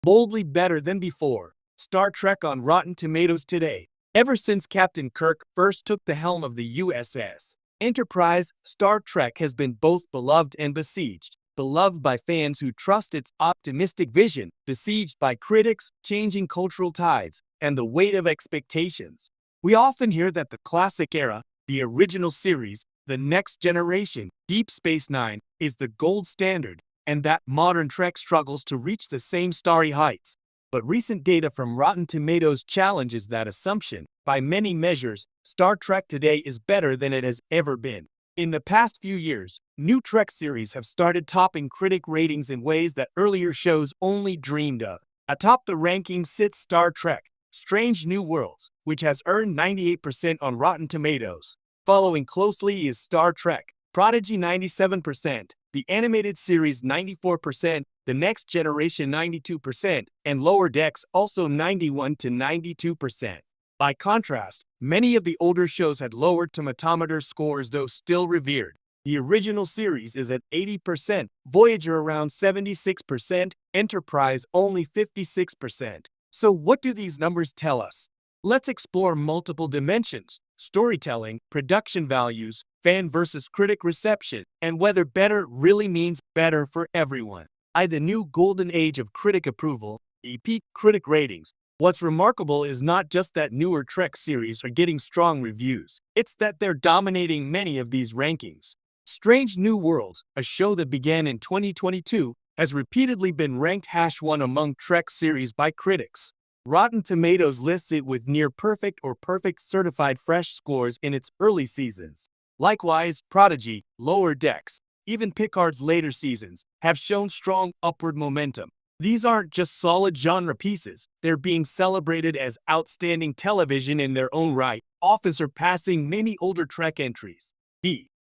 Boldly better than before. Star Trek on Rotten Tomatoes today. Ever since Captain Kirk first took the helm of the USS Enterprise, Star Trek has been both beloved and besieged. Beloved by fans who trust its optimistic vision, besieged by critics, changing cultural tides, and the weight of expectations. We often hear that the classic era, the original series, the next generation, Deep Space Nine, is the gold standard, and that modern Trek struggles to reach the same starry heights. But recent data from Rotten Tomatoes challenges that assumption. By many measures, Star Trek today is better than it has ever been. In the past few years, new Trek series have started topping critic ratings in ways that earlier shows only dreamed of. Atop the rankings sits Star Trek: Strange New Worlds, which has earned 98% on Rotten Tomatoes. Following closely is Star Trek: Prodigy 97%, the animated series 94%, The Next Generation 92%, and Lower Decks also 91 to 92%. By contrast, many of the older shows had lower tomatometer scores, though still revered. The original series is at 80%, Voyager around 76%, Enterprise only 56%. So what do these numbers tell us? Let's explore multiple dimensions: storytelling, production values, fan versus critic reception, and whether better really means better for everyone. The new golden age of critic approval, peak critic ratings. What's remarkable is not just that newer Trek series are getting strong reviews, it's that they're dominating many of these rankings. Strange New Worlds, a show that began in 2022, has repeatedly been ranked #1 among Trek series by critics. Rotten Tomatoes lists it with near perfect or perfect certified fresh scores in its early seasons. Likewise, Prodigy, Lower Decks, even Picard's later seasons have shown strong upward momentum. These aren't just solid genre pieces, they're being celebrated as outstanding television in their own right, often surpassing many older Trek entries.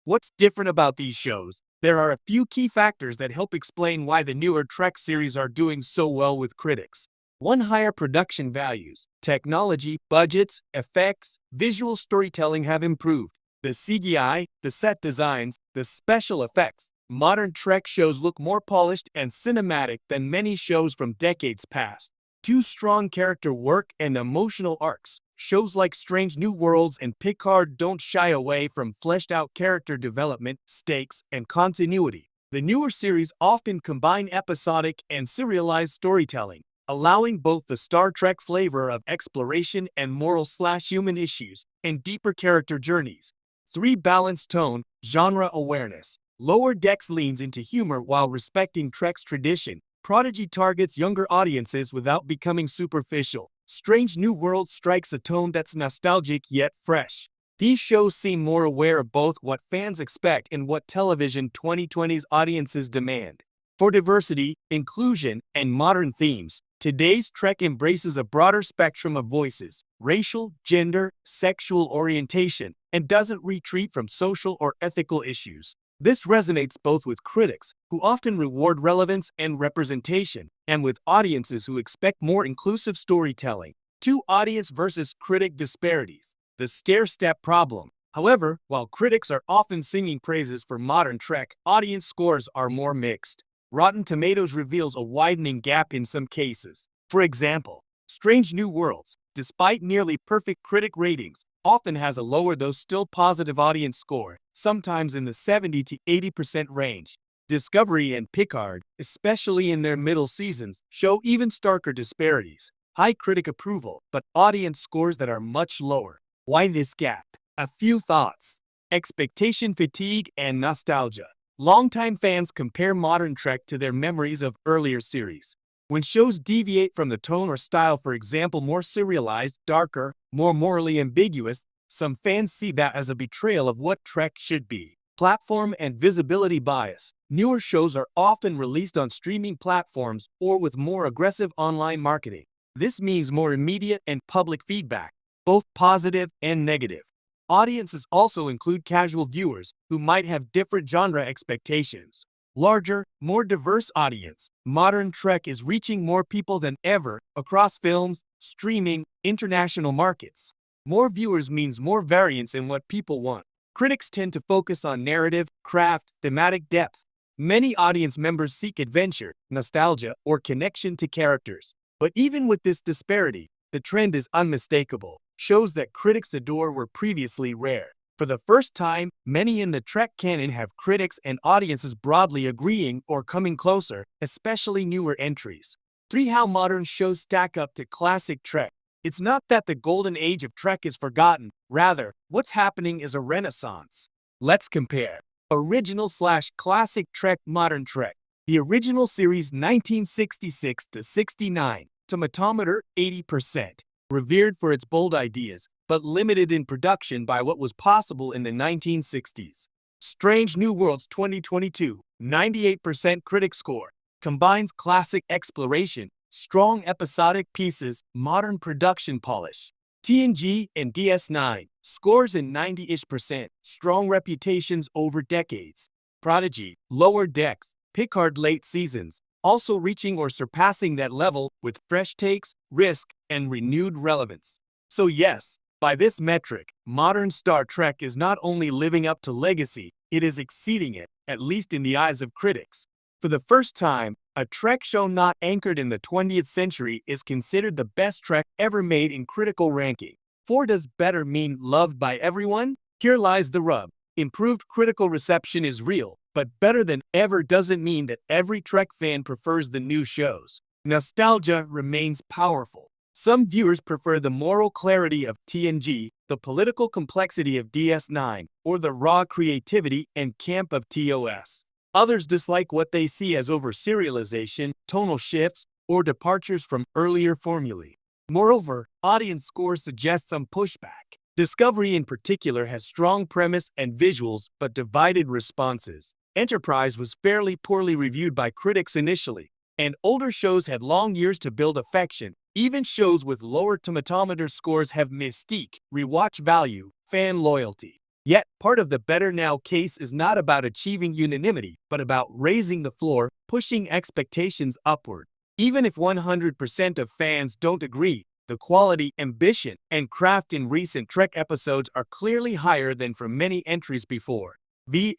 What's different about these shows? There are a few key factors that help explain why the newer Trek series are doing so well with critics. 1. Higher production values. Technology, budgets, effects, visual storytelling have improved. The CGI, the set designs, the special effects. Modern Trek shows look more polished and cinematic than many shows from decades past. 2. Strong character work and emotional arcs. Shows like Strange New Worlds and Picard don't shy away from fleshed-out character development, stakes, and continuity. The newer series often combine episodic and serialized storytelling, allowing both the Star Trek flavor of exploration and moral/human issues, and deeper character journeys. 3. Balanced tone, genre awareness. Lower Decks leans into humor while respecting Trek's tradition. Prodigy targets younger audiences without becoming superficial. Strange New Worlds strikes a tone that's nostalgic yet fresh. These shows seem more aware of both what fans expect and what television 2020's audiences demand. For diversity, inclusion, and modern themes, today's Trek embraces a broader spectrum of voices, racial, gender, sexual orientation, and doesn't retreat from social or ethical issues. This resonates both with critics, who often reward relevance and representation, and with audiences who expect more inclusive storytelling. 2. Audience versus critic disparities. The stair-step problem. However, while critics are often singing praises for modern Trek, audience scores are more mixed. Rotten Tomatoes reveals a widening gap in some cases. For example, Strange New Worlds, despite nearly perfect critic ratings, often has a lower though still positive audience score, sometimes in the 70 to 80% range. Discovery and Picard, especially in their middle seasons, show even starker disparities. High critic approval, but audience scores that are much lower. Why this gap? A few thoughts. Expectation fatigue and nostalgia. Longtime fans compare modern Trek to their memories of earlier series. When shows deviate from the tone or style, for example, more serialized, darker, more morally ambiguous, some fans see that as a betrayal of what Trek should be. Platform and visibility bias. Newer shows are often released on streaming platforms or with more aggressive online marketing. This means more immediate and public feedback, both positive and negative. Audiences also include casual viewers who might have different genre expectations. Larger, more diverse audience. Modern Trek is reaching more people than ever across films, streaming, international markets. More viewers means more variance in what people want. Critics tend to focus on narrative, craft, thematic depth. Many audience members seek adventure, nostalgia, or connection to characters. But even with this disparity, the trend is unmistakable. Shows that critics adore were previously rare. For the first time, many in the Trek canon have critics and audiences broadly agreeing or coming closer, especially newer entries. 3. How modern shows stack up to classic Trek. It's not that the golden age of Trek is forgotten, rather, what's happening is a renaissance. Let's compare. Original/classic Trek, modern Trek. The original series 1966 to 69, tomatometer 80%. Revered for its bold ideas, but limited in production by what was possible in the 1960s. Strange New Worlds 2022, 98% critic score. Combines classic exploration, strong episodic pieces, modern production polish. TNG and DS9, scores in 90-ish%, strong reputations over decades. Prodigy, Lower Decks, Picard late seasons, also reaching or surpassing that level with fresh takes, risk, and renewed relevance. So yes, by this metric, modern Star Trek is not only living up to legacy, it is exceeding it, at least in the eyes of critics. For the first time, a Trek show not anchored in the 20th century is considered the best Trek ever made in critical ranking. 4. Does better mean loved by everyone? Here lies the rub. Improved critical reception is real, but better than ever doesn't mean that every Trek fan prefers the new shows. Nostalgia remains powerful. Some viewers prefer the moral clarity of TNG, the political complexity of DS9, or the raw creativity and camp of TOS. Others dislike what they see as over-serialization, tonal shifts, or departures from earlier formulae. Moreover, audience scores suggest some pushback. Discovery in particular has strong premise and visuals but divided responses. Enterprise was fairly poorly reviewed by critics initially, and older shows had long years to build affection. Even shows with lower tomatometer scores have mystique, rewatch value, fan loyalty. Yet, part of the better now case is not about achieving unanimity, but about raising the floor, pushing expectations upward. Even if 100% of fans don't agree, the quality, ambition, and craft in recent Trek episodes are clearly higher than for many entries before.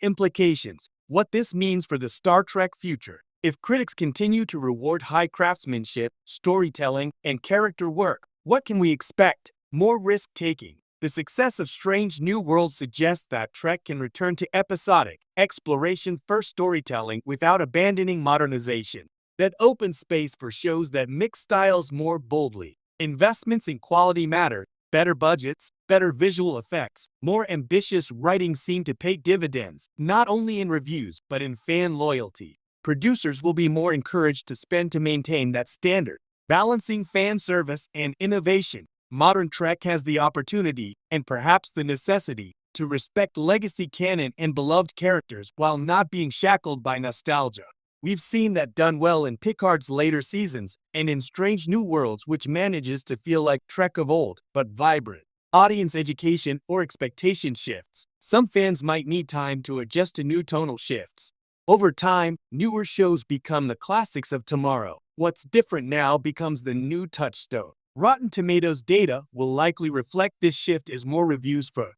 Implications. What this means for the Star Trek future. If critics continue to reward high craftsmanship, storytelling, and character work, what can we expect? More risk-taking. The success of Strange New Worlds suggests that Trek can return to episodic, exploration-first storytelling without abandoning modernization. That opens space for shows that mix styles more boldly. Investments in quality matter. Better budgets, better visual effects, more ambitious writing seem to pay dividends, not only in reviews, but in fan loyalty. Producers will be more encouraged to spend to maintain that standard. Balancing fan service and innovation. Modern Trek has the opportunity, and perhaps the necessity, to respect legacy canon and beloved characters while not being shackled by nostalgia. We've seen that done well in Picard's later seasons, and in Strange New Worlds, which manages to feel like Trek of old, but vibrant. Audience education or expectation shifts. Some fans might need time to adjust to new tonal shifts. Over time, newer shows become the classics of tomorrow. What's different now becomes the new touchstone. Rotten Tomatoes data will likely reflect this shift as more reviews for